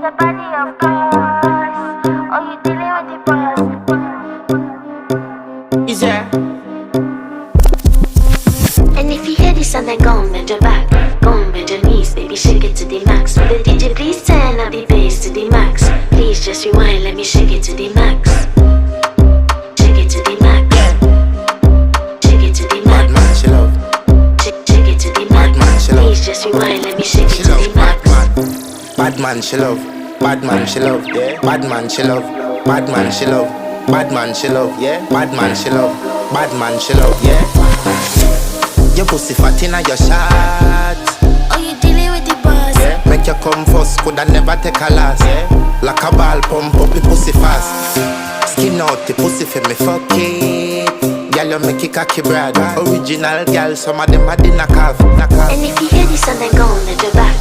your body, of course. Oh, you dealing with the boss. Is there? And if you hear this song, then go and bend your back. Go and bend your knees, baby, shake it to the max. Will the DJ please turn up the bass to the max? Please just rewind, let me shake it to the max. Shake it to the max. Shake it to the max. Bad man, she love. Shake it to the max. Bad man, she love. Please just rewind, let me shake it She to love. the max. Bad man, she love. Bad man, she love. Yeah. Bad man, she love. Bad man, she love. Bad man, she love. Yeah. Bad man, she love. Bad man, she love. Yeah. Your pussy fat inna your shot. Oh, you dealing with the boss. Yeah. Make you come first, coulda never take a last. Yeah. Like a ball pump up the pussy fast. Skin out the pussy for me fuck it. Girl, you make it cocky brad. Original girl, some of them a dinner calf. And if you hear this song, then go and bend your back.